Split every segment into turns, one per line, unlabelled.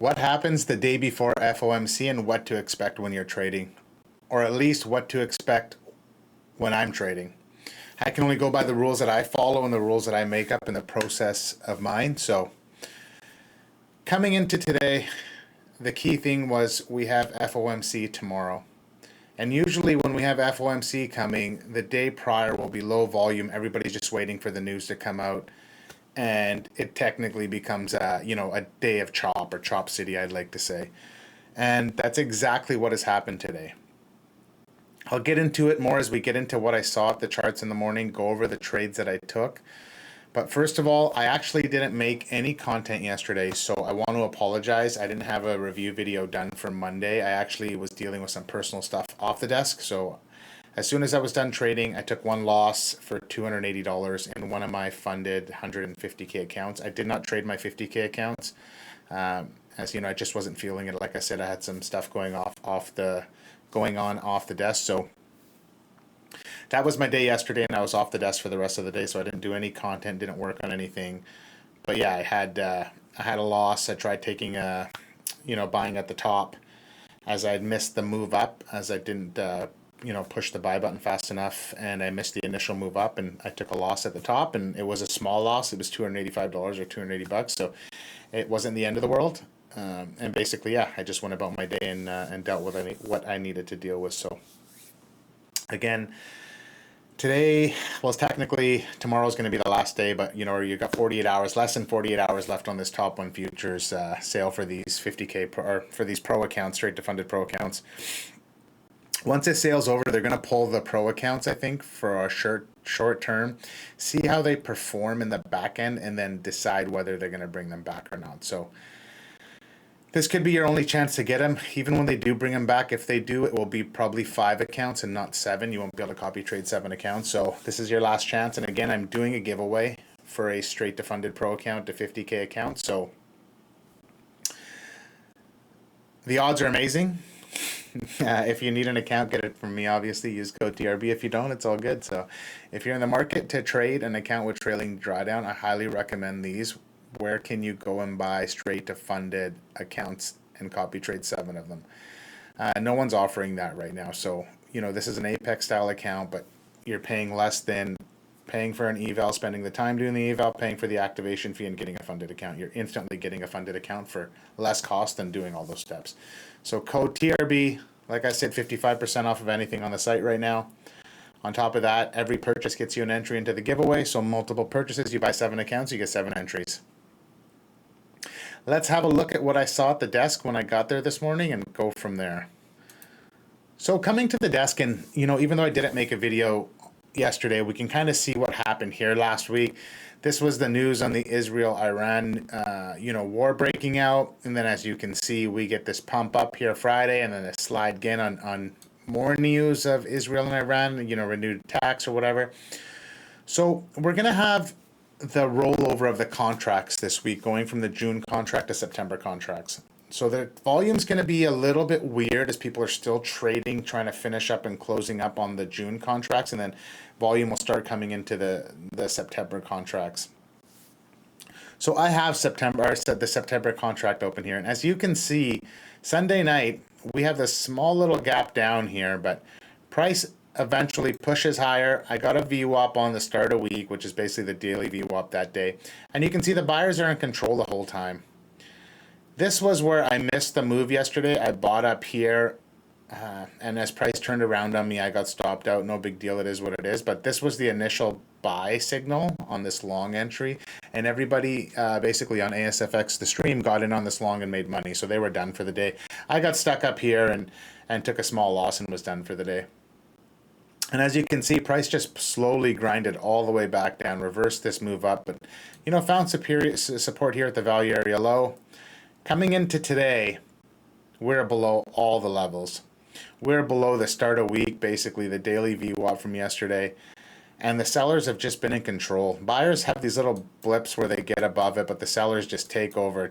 What happens the day before FOMC and what to expect when you're trading? Or at least what to expect when I'm trading. I can only go by the rules that I follow and the rules that I make up in the process of mine. So coming into today, the key thing was we have FOMC tomorrow. And usually when we have FOMC coming, the day prior will be low volume. Everybody's just waiting for the news to come out. And it technically becomes a day of chop, or chop city, I'd like to say. And that's exactly what has happened today. I'll get into it more as we get into what I saw at the charts in the morning, go over the trades that I took. But first of all, I actually didn't make any content yesterday, so I want to apologize. I didn't have a review video done for Monday. I actually was dealing with some personal stuff off the desk, so as soon as I was done trading, I took one loss for $280 in one of my funded 150K accounts. I did not trade my 50K accounts. As you know, I just wasn't feeling it. Like I said, I had some stuff going on off the desk. So that was my day yesterday, and I was off the desk for the rest of the day. So I didn't do any content, didn't work on anything. But yeah, I had a loss. I tried taking buying at the top, as I'd missed the move up, as I didn't push the buy button fast enough, and I missed the initial move up, and I took a loss at the top, and it was a small loss. It was $285 or $280, so it wasn't the end of the world. And basically, yeah, I just went about my day and dealt with what I needed to deal with. So again, today, well, technically tomorrow's going to be the last day, but you got 48 hours, less than 48 hours left on this Top One futures sale for these 50K or for these pro accounts, straight to funded pro accounts. Once this sale's over, they're going to pull the pro accounts, I think, for a short term, see how they perform in the back end, and then decide whether they're going to bring them back or not. So this could be your only chance to get them. Even when they do bring them back, if they do, it will be probably 5 accounts and not 7. You won't be able to copy trade 7 accounts. So this is your last chance. And again, I'm doing a giveaway for a straight to funded pro account to 50K account. So the odds are amazing. If you need an account, get it from me. Obviously, use code TRB. If you don't, it's all good. So if you're in the market to trade an account with trailing drawdown, I highly recommend these. Where can you go and buy straight to funded accounts and copy trade 7 of them? No one's offering that right now. So, this is an Apex style account, but you're paying less than paying for an eval, spending the time doing the eval, paying for the activation fee, and getting a funded account. You're instantly getting a funded account for less cost than doing all those steps. So code TRB, like I said, 55% off of anything on the site right now. On top of that, every purchase gets you an entry into the giveaway. So multiple purchases, you buy 7 accounts, you get 7 entries. Let's have a look at what I saw at the desk when I got there this morning and go from there. So coming to the desk, and even though I didn't make a video yesterday, we can kind of see what happened here last week. This was the news on the Israel-Iran war breaking out, and then as you can see, we get this pump up here Friday, and then a slide again on more news of Israel and Iran, renewed attacks or whatever. So we're going to have the rollover of the contracts this week, going from the June contract to September contracts. So the volume's going to be a little bit weird as people are still trading, trying to finish up and closing up on the June contracts, and then volume will start coming into the September contracts. So I have the September contract open here, and as you can see, Sunday night we have this small little gap down here, but price eventually pushes higher. I got a VWAP on the start of week, which is basically the daily VWAP that day. And you can see the buyers are in control the whole time. This was where I missed the move yesterday. I bought up here, and as price turned around on me, I got stopped out. No big deal. It is what it is. But this was the initial buy signal on this long entry. And everybody basically on ASFX, the stream, got in on this long and made money. So they were done for the day. I got stuck up here and took a small loss and was done for the day. And as you can see, price just slowly grinded all the way back down, reversed this move up, but found superior support here at the value area low. Coming into today, we're below all the levels. We're below the start of week, basically the daily VWAP from yesterday, and the sellers have just been in control. Buyers have these little blips where they get above it, but the sellers just take over.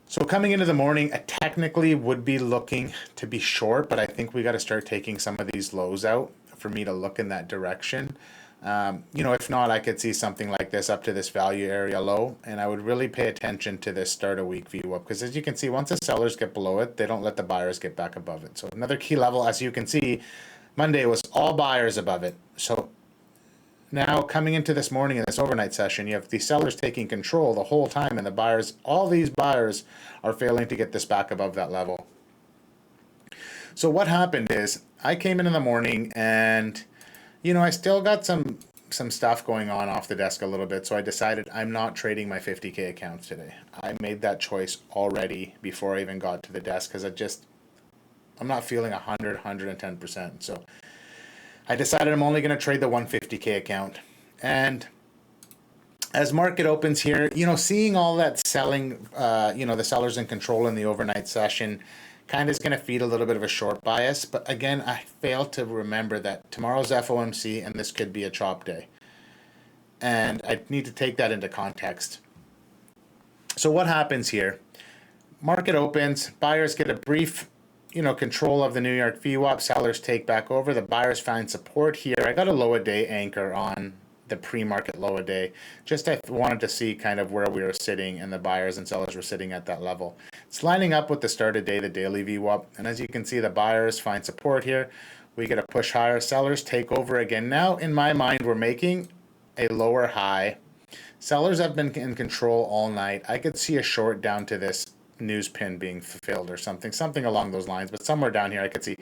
So coming into the morning, I technically would be looking to be short, but I think we got to start taking some of these lows out for me to look in that direction. If not, I could see something like this up to this value area low, and I would really pay attention to this start of week VWAP, because as you can see, once the sellers get below it, they don't let the buyers get back above it. So another key level, as you can see, Monday was all buyers above it. So now coming into this morning in this overnight session, you have the sellers taking control the whole time, and the buyers, all these buyers are failing to get this back above that level. So what happened is I came in the morning and I still got some stuff going on off the desk a little bit, so I decided I'm not trading my 50K accounts today. I made that choice already before I even got to the desk, because I'm not feeling 110%. So I decided I'm only going to trade the 150K account. And as market opens here, seeing all that selling, the sellers in control in the overnight session, kind of is going to feed a little bit of a short bias. But again, I failed to remember that tomorrow's FOMC and this could be a chop day. And I need to take that into context. So what happens here? Market opens, buyers get a brief, control of the New York VWAP, sellers take back over, the buyers find support here. I got a low a day anchor on the pre-market low a day. I wanted to see kind of where we were sitting, and the buyers and sellers were sitting at that level. It's lining up with the start of day, the daily VWAP, and as you can see, the buyers find support here. We get a push higher, sellers take over again. Now, in my mind, we're making a lower high. Sellers have been in control all night. I could see a short down to this news pin being fulfilled or something along those lines, but somewhere down here I could see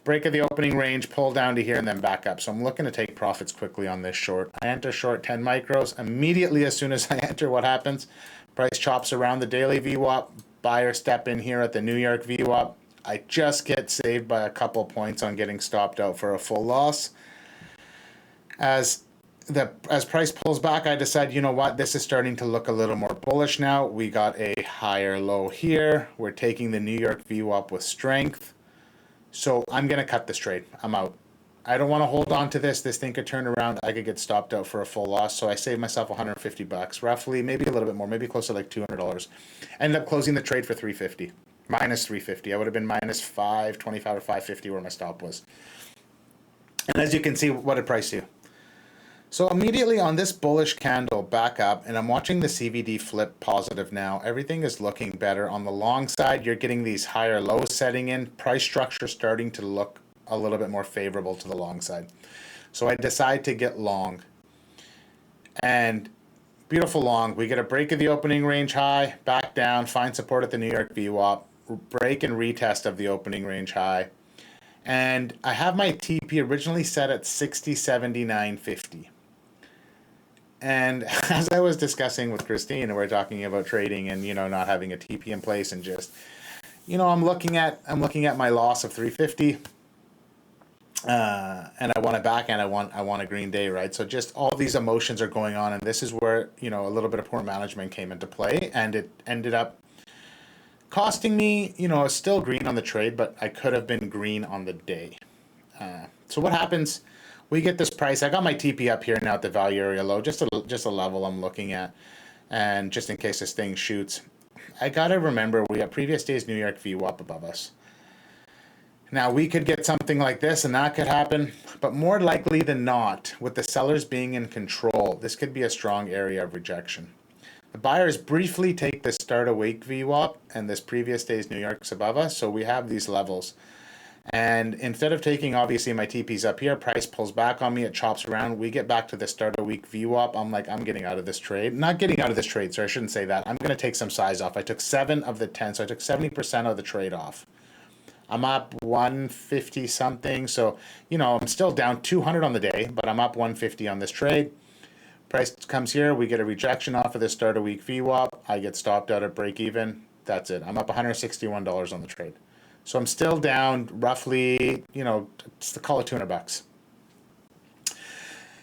break of the opening range, pull down to here, and then back up. So I'm looking to take profits quickly on this short. I enter short 10 micros. Immediately as soon as I enter, what happens? Price chops around the daily VWAP. Buyer step in here at the New York VWAP. I just get saved by a couple points on getting stopped out for a full loss. As price pulls back, I decide, this is starting to look a little more bullish now. We got a higher low here. We're taking the New York VWAP with strength. So I'm going to cut this trade. I'm out. I don't want to hold on to this. This thing could turn around. I could get stopped out for a full loss. So I saved myself $150, roughly, maybe a little bit more, maybe close to like $200. Ended up closing the trade for $350, minus $350. I would have been minus $525 or $550 where my stop was. And as you can see, what did price do? So immediately on this bullish candle back up, and I'm watching the CVD flip positive now. Everything is looking better. On the long side, you're getting these higher lows setting in. Price structure starting to look a little bit more favorable to the long side. So I decide to get long. And beautiful long. We get a break of the opening range high, back down, find support at the New York VWAP, break and retest of the opening range high. And I have my TP originally set at 60.79.50. And as I was discussing with Christine, and we're talking about trading and not having a TP in place, and just I'm looking at my loss of 350, and I want it back, and I want a green day, right? So just all these emotions are going on, and this is where a little bit of poor management came into play, and it ended up costing me. It's still green on the trade, but I could have been green on the day. So what happens? We get this price. I got my TP up here now at the value area low, just a level I'm looking at, and just in case this thing shoots, I gotta remember we have previous day's New York VWAP above us. Now we could get something like this, and that could happen, but more likely than not, with the sellers being in control, this could be a strong area of rejection. The buyers briefly take the start of week VWAP, and this previous day's New York's above us, so we have these levels. And instead of taking, obviously, my TPs up here, price pulls back on me, it chops around, we get back to the start of week VWAP. I'm like, I'm getting out of this trade. Not getting out of this trade, so I shouldn't say that. I'm going to take some size off. I took 7 of the 10, so I took 70% of the trade off. I'm up 150 something, so, I'm still down 200 on the day, but I'm up 150 on this trade. Price comes here, we get a rejection off of the start of week VWAP. I get stopped out at break even. That's it. I'm up $161 on the trade. So I'm still down roughly, call it $200.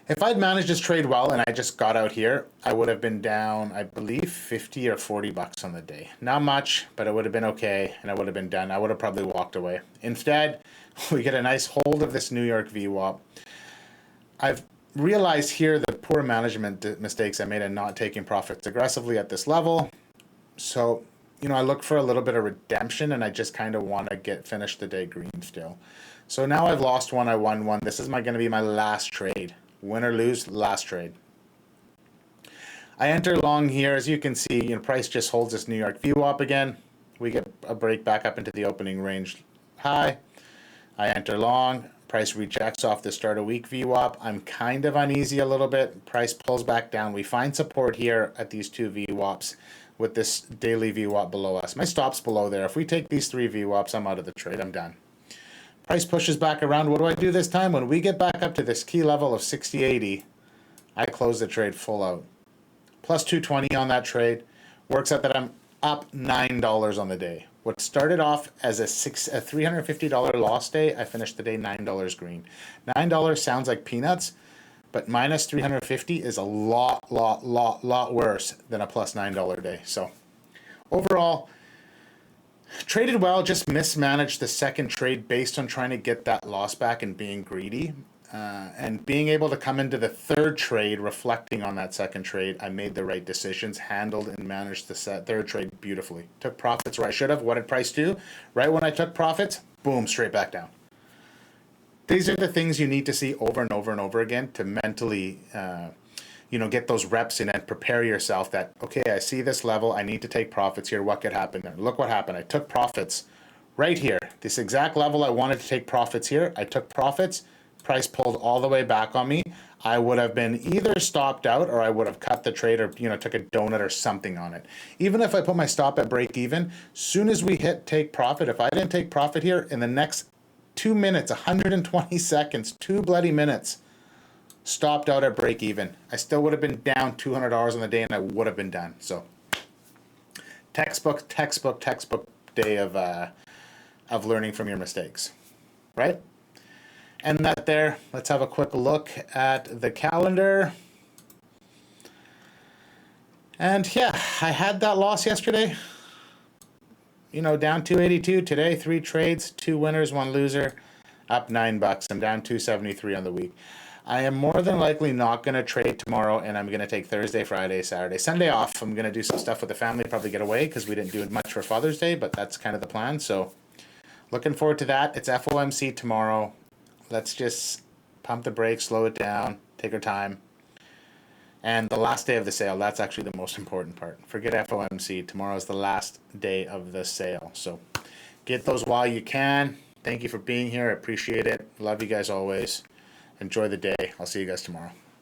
If I'd managed this trade well and I just got out here, I would have been down, I believe, 50 or $40 on the day. Not much, but it would have been okay, and I would have been done. I would have probably walked away. Instead, we get a nice hold of this New York VWAP. I've realized here the poor management mistakes I made in not taking profits aggressively at this level. So, I look for a little bit of redemption, and I just kind of want to finish the day green still. So now I've lost one, I won one. This is going to be my last trade Win or lose, last trade. I enter long here. As you can see, price just holds this New York VWAP again. We get a break back up into the opening range high. I enter long. Price rejects off the start of week VWAP. I'm kind of uneasy a little bit. Price pulls back down. We find support here at these two VWAPs with this daily VWAP below us. My stop's below there. If we take these three VWAPs, I'm out of the trade. I'm done. Price pushes back around. What do I do this time? When we get back up to this key level of 60.80, I close the trade full out. Plus 220 on that trade. Works out that I'm up $9 on the day. What started off as a $350 loss day, I finished the day $9 green. $9 sounds like peanuts, but minus 350 is a lot worse than a plus $9 day. So overall, traded well, just mismanaged the second trade based on trying to get that loss back and being greedy. And being able to come into the third trade, reflecting on that second trade, I made the right decisions, handled and managed the third trade beautifully. Took profits where I should have. What did price do? Right when I took profits, boom, straight back down. These are the things you need to see over and over and over again to mentally, get those reps in and prepare yourself that, okay, I see this level, I need to take profits here. What could happen there? Look what happened. I took profits right here. This exact level I wanted to take profits here. I took profits. Price pulled all the way back on me. I would have been either stopped out or I would have cut the trade or took a donut or something on it. Even if I put my stop at break even, soon as we hit take profit, if I didn't take profit here in the next 2 minutes, 120 seconds, 2 bloody minutes, stopped out at break even, I still would have been down $200 on the day and I would have been done. So textbook day of learning from your mistakes, right? And that there, let's have a quick look at the calendar. And yeah, I had that loss yesterday. Down 282 today, 3 trades, 2 winners, 1 loser, up $9. I'm down 273 on the week. I am more than likely not going to trade tomorrow, and I'm going to take Thursday, Friday, Saturday, Sunday off. I'm going to do some stuff with the family, probably get away because we didn't do much for Father's Day, but that's kind of the plan. So looking forward to that. It's FOMC tomorrow. Let's just pump the brakes, slow it down, take our time. And the last day of the sale, that's actually the most important part. Forget FOMC. Tomorrow's the last day of the sale. So get those while you can. Thank you for being here. I appreciate it. Love you guys always. Enjoy the day. I'll see you guys tomorrow.